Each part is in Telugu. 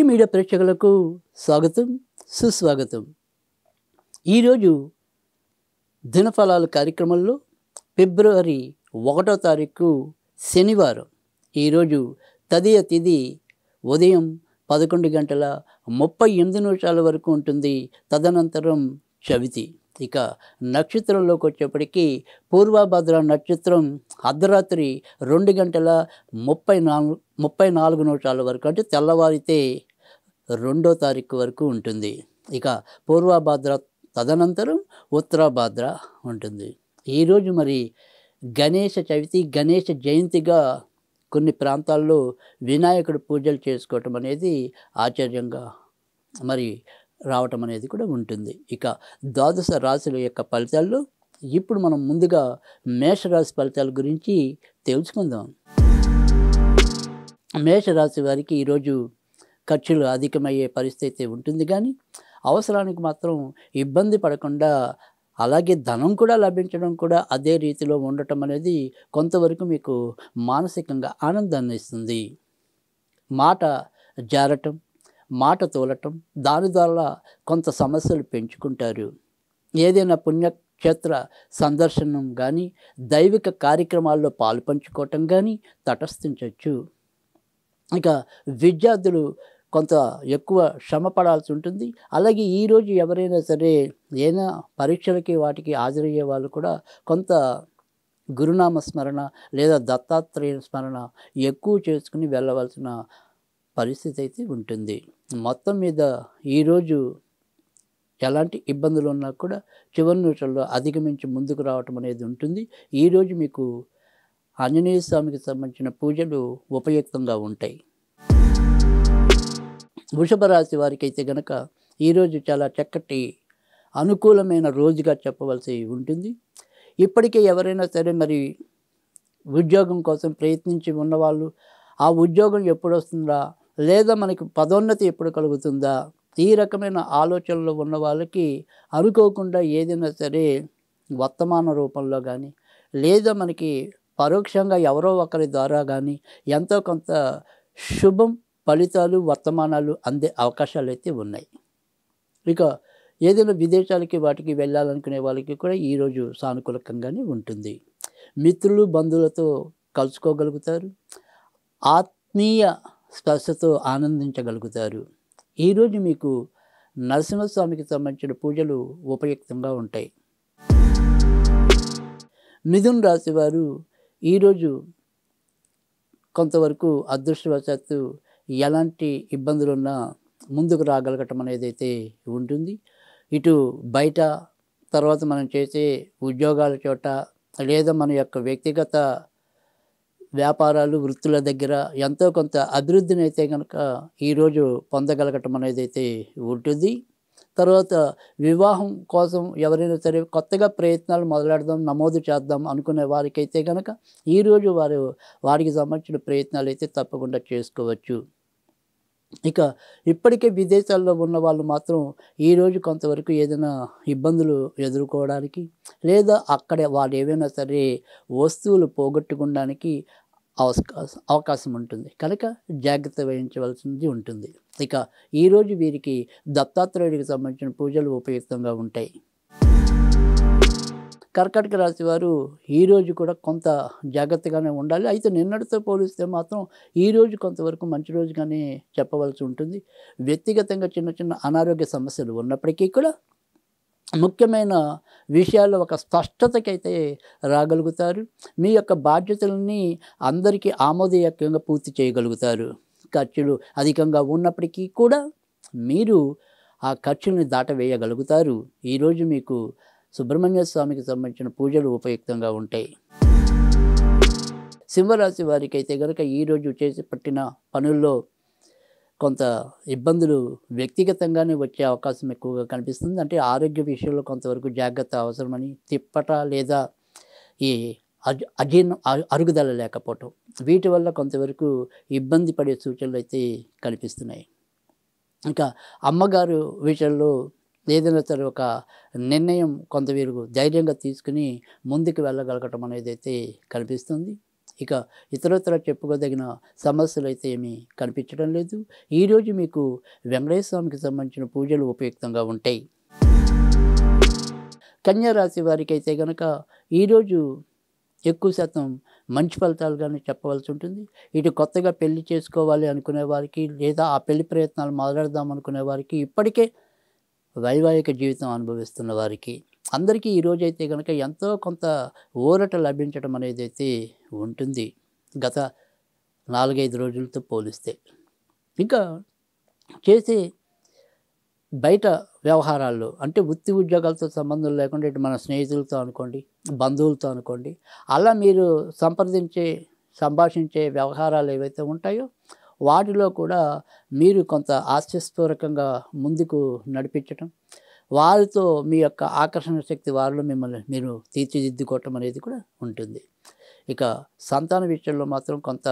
మీడియా ప్రేక్షకులకు స్వాగతం, సుస్వాగతం. ఈరోజు దినఫలాలు కార్యక్రమంలో ఫిబ్రవరి 1వ తారీఖు శనివారం. ఈరోజు తదియ తిథి ఉదయం 11:38 వరకు ఉంటుంది. తదనంతరం చవితి. ఇక నక్షత్రంలోకి వచ్చేప్పటికీ పూర్వభద్ర నక్షత్రం అర్ధరాత్రి 2:34 వరకు, అంటే తెల్లవారితే 2వ తారీఖు వరకు ఉంటుంది. ఇక పూర్వభద్ర తదనంతరం ఉత్తరాభద్ర ఉంటుంది. ఈరోజు మరి గణేష చవితి, గణేష జయంతిగా కొన్ని ప్రాంతాల్లో వినాయకుడి పూజలు చేసుకోవటం అనేది ఆశ్చర్యంగా మరి రావటం అనేది కూడా ఉంటుంది. ఇక ద్వాదశ రాశుల యొక్క ఫలితాల్లో ఇప్పుడు మనం ముందుగా మేషరాశి ఫలితాల గురించి తెలుసుకుందాం. మేషరాశి వారికి ఈరోజు ఖర్చులు అధికమయ్యే పరిస్థితి ఉంటుంది, కానీ అవసరానికి మాత్రం ఇబ్బంది పడకుండా, అలాగే ధనం కూడా లభించడం కూడా అదే రీతిలో ఉండటం అనేది కొంతవరకు మీకు మానసికంగా ఆనందాన్ని ఇస్తుంది. మాట జారటం, మాట తోలటం, దాని ద్వారా కొంత సమస్యలు పెంచుకుంటారు. ఏదైనా పుణ్యక్షేత్ర సందర్శనం కానీ, దైవిక కార్యక్రమాల్లో పాలుపంచుకోవటం కానీ తటస్థించవచ్చు. ఇక విద్యార్థులు కొంత ఎక్కువ శ్రమ పడాల్సి ఉంటుంది. అలాగే ఈరోజు ఎవరైనా సరే ఏదైనా పరీక్షలకి వాటికి హాజరయ్యే వాళ్ళు కూడా కొంత గురునామ స్మరణ లేదా దత్తాత్రేయ స్మరణ ఎక్కువ చేసుకుని వెళ్ళవలసిన పరిస్థితి అయితే ఉంటుంది. మొత్తం మీద ఈరోజు ఎలాంటి ఇబ్బందులు ఉన్నా కూడా చివరి నిమిషంలో అధిగమించి ముందుకు రావటం అనేది ఉంటుంది. ఈరోజు మీకు ఆంజనేయ స్వామికి సంబంధించిన పూజలు ఉపయుక్తంగా ఉంటాయి. వృషభ రాశి వారికి అయితే కనుక ఈరోజు చాలా చక్కటి అనుకూలమైన రోజుగా చెప్పవలసి ఉంటుంది. ఇప్పటికే ఎవరైనా సరే మరి ఉద్యోగం కోసం ప్రయత్నించి ఉన్నవాళ్ళు, ఆ ఉద్యోగం ఎప్పుడు వస్తుందా, లేదా మనకి పదోన్నతి ఎప్పుడు కలుగుతుందా, ఈ రకమైన ఆలోచనలో ఉన్న వాళ్ళకి అనుకోకుండా ఏదైనా సరే వర్తమాన రూపంలో కానీ, లేదా మనకి పరోక్షంగా ఎవరో ఒకరి ద్వారా కానీ ఎంతో కొంత శుభం ఫలితాలు, వర్తమానాలు అందే అవకాశాలు అయితే ఉన్నాయి. ఇక ఏదైనా విదేశాలకి వాటికి వెళ్ళాలనుకునే వాళ్ళకి కూడా ఈరోజు సానుకూలకంగానే ఉంటుంది. మిత్రులు, బంధువులతో కలుసుకోగలుగుతారు. ఆత్మీయ స్పర్శతో ఆనందించగలుగుతారు. ఈరోజు మీకు నరసింహస్వామికి సంబంధించిన పూజలు ఉపయుక్తంగా ఉంటాయి. మిథున రాశి వారు ఈరోజు కొంతవరకు అదృష్టవశాత్తు ఎలాంటి ఇబ్బందులున్నా ముందుకు రాగలగటం అనేది అయితే ఉంటుంది. ఇటు బయట, తర్వాత మనం చేసే ఉద్యోగాల చోట, లేదా మన యొక్క వ్యక్తిగత వ్యాపారాలు, వృత్తుల దగ్గర ఎంతో కొంత అభివృద్ధిని అయితే కనుక ఈరోజు పొందగలగటం అనేది అయితే ఉంటుంది. తర్వాత వివాహం కోసం ఎవరైనా సరే కొత్తగా ప్రయత్నాలు మొదలెడదాం, నమోదు చేద్దాం అనుకునే వారికైతే కనుక ఈరోజు వారికి సంబంధించిన ప్రయత్నాలు అయితే తప్పకుండా చేసుకోవచ్చు. ఇక ఇప్పటికే విదేశాల్లో ఉన్న వాళ్ళు మాత్రం ఈరోజు కొంతవరకు ఏదైనా ఇబ్బందులు ఎదుర్కోవడానికి, లేదా అక్కడ వాళ్ళు ఏవైనా సరే వస్తువులు పోగొట్టుకోవడానికి అవకాశం ఉంటుంది. కనుక జాగ్రత్త వహించవలసింది ఉంటుంది. ఇక ఈరోజు వీరికి దత్తాత్రేయుడికి సంబంధించిన పూజలు ఉపయుక్తంగా ఉంటాయి. కర్కాటక రాశి వారు ఈరోజు కూడా కొంత జాగ్రత్తగానే ఉండాలి. అయితే నిన్నటితో పోలిస్తే మాత్రం ఈరోజు కొంతవరకు మంచి రోజుగానే చెప్పవలసి ఉంటుంది. వ్యక్తిగతంగా చిన్న చిన్న అనారోగ్య సమస్యలు ఉన్నప్పటికీ కూడా ముఖ్యమైన విషయాల్లో ఒక స్పష్టతకైతే రాగలుగుతారు. మీ యొక్క బాధ్యతలని అందరికీ ఆమోదయోగ్యంగా పూర్తి చేయగలుగుతారు. ఖర్చులు అధికంగా ఉన్నప్పటికీ కూడా మీరు ఆ ఖర్చుల్ని దాటవేయగలుగుతారు. ఈరోజు మీకు సుబ్రహ్మణ్య స్వామికి సంబంధించిన పూజలు ఉపయుక్తంగా ఉంటాయి. సింహరాశి వారికి అయితే కనుక ఈరోజు చేసి పట్టిన పనుల్లో కొంత ఇబ్బందులు వ్యక్తిగతంగానే వచ్చే అవకాశం ఎక్కువగా కనిపిస్తుంది. అంటే ఆరోగ్య విషయంలో కొంతవరకు జాగ్రత్త అవసరమని, తిప్పట లేదా ఈ అరుగుదల లేకపోవటం, వీటి వల్ల కొంతవరకు ఇబ్బంది పడే సూచనలు అయితే కనిపిస్తున్నాయి. ఇంకా అమ్మగారు విషయంలో ఏదైనా సరే ఒక నిర్ణయం కొంత వీరు ధైర్యంగా తీసుకుని ముందుకు వెళ్ళగలగటం అనేది అయితే కనిపిస్తుంది. ఇక ఇతరత్రా చెప్పుకోదగిన సమస్యలైతే ఏమీ కనిపించడం లేదు. ఈరోజు మీకు వెంకటేశ్వర స్వామికి సంబంధించిన పూజలు ఉపయుక్తంగా ఉంటాయి. కన్యా రాశి వారికైతే గనక ఈరోజు ఎక్కువ శాతం మంచి ఫలితాలుగానే చెప్పవలసి ఉంటుంది. ఇటు కొత్తగా పెళ్లి చేసుకోవాలి అనుకునే వారికి, లేదా ఆ పెళ్లి ప్రయత్నాలు మొదలెడదాం అనుకునే వారికి, ఇప్పటికే వైవాహిక జీవితం అనుభవిస్తున్న వారికి అందరికీ ఈరోజైతే గనక ఎంతో కొంత ఊరట లభించడం అనేది అయితే ఉంటుంది గత 4-5 రోజులతో పోలిస్తే. ఇంకా చేసే బయట వ్యవహారాల్లో అంటే వృత్తి ఉద్యోగాలతో సంబంధం లేకుండా ఇటు మన స్నేహితులతో అనుకోండి, బంధువులతో అనుకోండి, అలా మీరు సంభాషించే వ్యవహారాలు ఏవైతే ఉంటాయో వాటిలో కూడా మీరు కొంత హాస్యస్ఫూరకంగా ముందుకు నడిపించటం, వారితో మీ యొక్క ఆకర్షణ శక్తి వారిలో మిమ్మల్ని మీరు తీర్చిదిద్దుకోవటం అనేది కూడా ఉంటుంది. ఇక సంతాన విషయంలో మాత్రం కొంత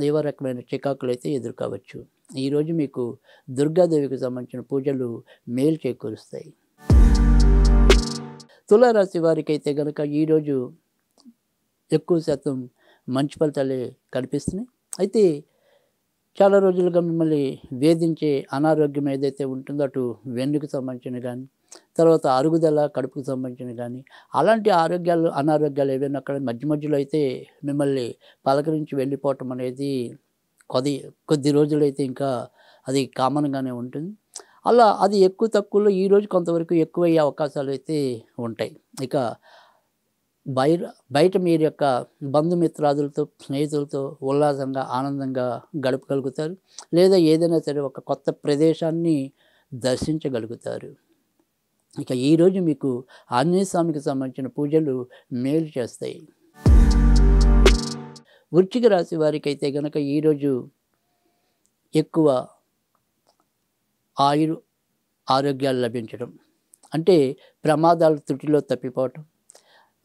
ఏవో రకమైన చికాకులు అయితే ఎదుర్కోవచ్చు. ఈరోజు మీకు దుర్గాదేవికి సంబంధించిన పూజలు మేలు చేకూరుస్తాయి. తులారాశి వారికి అయితే కనుక ఈరోజు ఎక్కువ శాతం మంచి ఫలితాలే కనిపిస్తున్నాయి. అయితే చాలా రోజులుగా మిమ్మల్ని వేధించే అనారోగ్యం ఏదైతే ఉంటుందో అటు వెన్నుకు సంబంధించిన కానీ, తర్వాత అరుగుదల కడుపుకు సంబంధించిన కానీ, అలాంటి అనారోగ్యాలు ఏవైనా అక్కడ మధ్యలో అయితే మిమ్మల్ని పలకరించి వెళ్ళిపోవటం అనేది కొద్ది రోజులైతే ఇంకా అది కామన్గానే ఉంటుంది. అలా అది ఎక్కువ తక్కువలో ఈరోజు కొంతవరకు ఎక్కువయ్యే అవకాశాలు అయితే ఉంటాయి. ఇక బయట మీరు యొక్క బంధుమిత్రాదులతో, స్నేహితులతో ఉల్లాసంగా, ఆనందంగా గడపగలుగుతారు. లేదా ఏదైనా సరే ఒక కొత్త ప్రదేశాన్ని దర్శించగలుగుతారు. ఇక ఈరోజు మీకు ఆంజనేయ స్వామికి సంబంధించిన పూజలు మేలు చేస్తాయి. వృశ్చిక రాశి వారికైతే గనక ఈరోజు ఎక్కువ ఆరోగ్యాలు లభించడం, అంటే ప్రమాదాలు త్రుటిలో తప్పిపోవటం,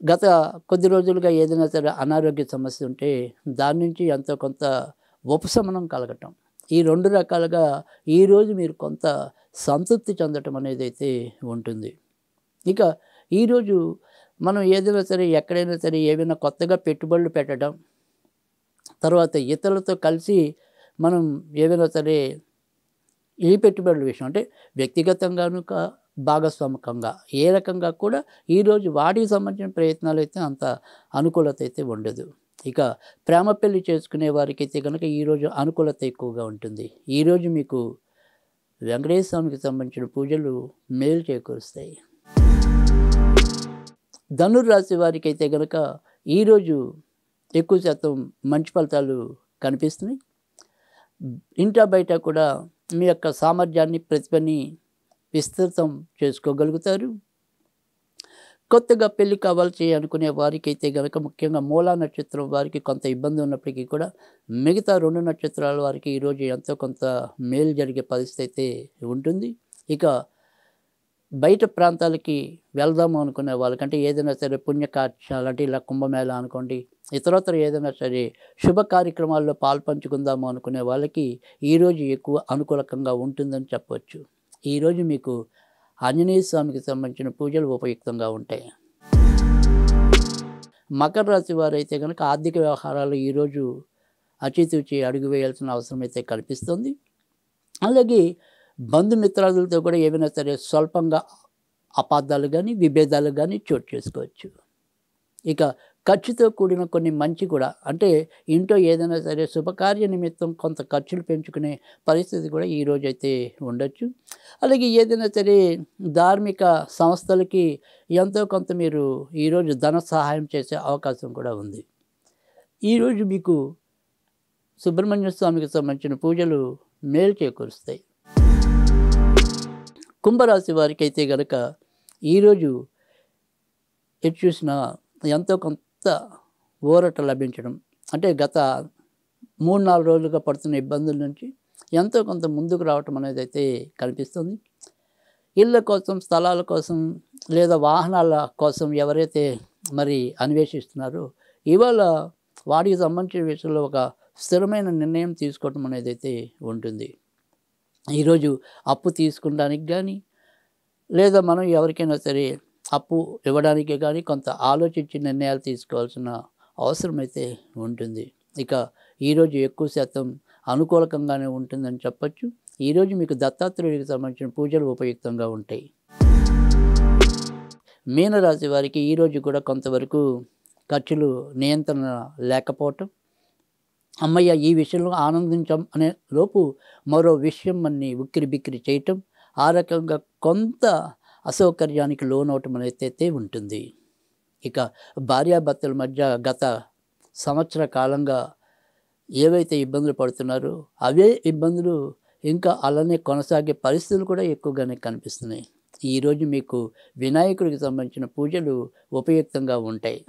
గత కొద్ది రోజులుగా ఏదైనా సరే అనారోగ్య సమస్య ఉంటే దాని నుంచి ఎంతో కొంత ఉపశమనం కలగటం, ఈ 2 రకాలుగా ఈరోజు మీరు కొంత సంతృప్తి చెందటం అనేది అయితే ఉంటుంది. ఇక ఈరోజు మనం ఏదైనా సరే ఎక్కడైనా సరే ఏవైనా కొత్తగా పెట్టుబడులు పెట్టడం, తర్వాత ఇతరులతో కలిసి మనం ఏవైనా సరే ఈ పెట్టుబడుల విషయం అంటే వ్యక్తిగతంగాను భాగస్వామికంగా ఏ రకంగా కూడా ఈరోజు వాటికి సంబంధించిన ప్రయత్నాలు అయితే అంత అనుకూలత అయితే ఉండదు. ఇక ప్రేమ పెళ్లి చేసుకునే వారికి అయితే కనుక ఈరోజు అనుకూలత ఎక్కువగా ఉంటుంది. ఈరోజు మీకు వెంకటేశ్వర స్వామికి సంబంధించిన పూజలు మేలు చేకూరుస్తాయి. ధనుర్రాశి వారికి అయితే కనుక ఈరోజు ఎక్కువ శాతం మంచి ఫలితాలు కనిపిస్తున్నాయి. ఇంటా బయట కూడా మీ యొక్క సామర్థ్యాన్ని, ప్రతిభని విస్తృతం చేసుకోగలుగుతారు. కొత్తగా పెళ్లి కావాల్సి అనుకునే వారికైతే కనుక ముఖ్యంగా మూలా నక్షత్రం వారికి కొంత ఇబ్బంది ఉన్నప్పటికీ కూడా మిగతా 2 నక్షత్రాల వారికి ఈరోజు ఎంతో కొంత మేలు జరిగే పరిస్థితి అయితే ఉంటుంది. ఇక బయట ప్రాంతాలకి వెళ్దాము అనుకునే వాళ్ళకంటే ఏదైనా సరే పుణ్యకార్యాలు అంటే ఇలా కుంభమేళ అనుకోండి, ఇతరత్ర ఏదైనా సరే శుభ కార్యక్రమాల్లో పాల్పంచుకుందాము అనుకునే వాళ్ళకి ఈరోజు ఎక్కువ అనుకూలకంగా ఉంటుందని చెప్పవచ్చు. ఈరోజు మీకు ఆంజనేయ స్వామికి సంబంధించిన పూజలు ఉపయుక్తంగా ఉంటాయి. మకర రాశి వారైతే కనుక ఆర్థిక వ్యవహారాలు ఈరోజు అచితూచి అడుగు వేయాల్సిన అవసరం అయితే కనిపిస్తుంది. అలాగే బంధుమిత్రాదులతో కూడా ఏవైనా సరే స్వల్పంగా అపార్థాలు కానీ, విభేదాలు కానీ చోటు చేసుకోవచ్చు. ఇక ఖర్చుతో కూడిన కొన్ని మంచి కూడా అంటే ఇంట్లో ఏదైనా సరే శుభకార్య నిమిత్తం కొంత ఖర్చులు పెంచుకునే పరిస్థితి కూడా ఈరోజైతే ఉండొచ్చు. అలాగే ఏదైనా సరే ధార్మిక సంస్థలకి ఎంతో కొంత మీరు ఈరోజు ధన సహాయం చేసే అవకాశం కూడా ఉంది. ఈరోజు మీకు సుబ్రహ్మణ్య స్వామికి సంబంధించిన పూజలు మేలు చేకూరుస్తాయి. కుంభరాశి వారికి అయితే కనుక ఈరోజు ఎటు చూసినా ఎంతో కొంత ఊరట లభించడం, అంటే గత 3-4 రోజులుగా పడుతున్న ఇబ్బందుల నుంచి ఎంతో కొంత ముందుకు రావటం అనేది అయితే కనిపిస్తుంది. ఇళ్ళ కోసం, స్థలాల కోసం లేదా వాహనాల కోసం ఎవరైతే మరి అన్వేషిస్తున్నారో ఇవాళ వాటికి సంబంధించిన విషయంలో ఒక స్థిరమైన నిర్ణయం తీసుకోవటం అనేది అయితే ఉంటుంది. ఈరోజు అప్పు తీసుకోవడానికి కానీ లేదా మనం ఎవరికైనా సరే అప్పు ఇవ్వడానికే కానీ కొంత ఆలోచించి నిర్ణయాలు తీసుకోవాల్సిన అవసరమైతే ఉంటుంది. ఇక ఈరోజు ఎక్కువ శాతం అనుకూలకంగానే ఉంటుందని చెప్పొచ్చు. ఈరోజు మీకు దత్తాత్రేయుడికి సంబంధించిన పూజలు ఉపయుక్తంగా ఉంటాయి. మీనరాశి వారికి ఈరోజు కూడా కొంతవరకు ఖర్చులు నియంత్రణ లేకపోవటం, అమ్మయ్య ఈ విషయంలో ఆనందించాం అనే లోపు మరో విషయం మనని ఉక్కిరిబిక్కిరి చేయటం, ఆ రకంగా కొంత అసౌకర్యానికి లోనవటం అనేది ఉంటుంది. ఇక భార్యాభర్తల మధ్య గత సంవత్సర కాలంగా ఏవైతే ఇబ్బందులు పడుతున్నారో అవే ఇబ్బందులు ఇంకా అలానే కొనసాగే పరిస్థితులు కూడా ఎక్కువగానే కనిపిస్తున్నాయి. ఈరోజు మీకు వినాయకుడికి సంబంధించిన పూజలు ఉపయుక్తంగా ఉంటాయి.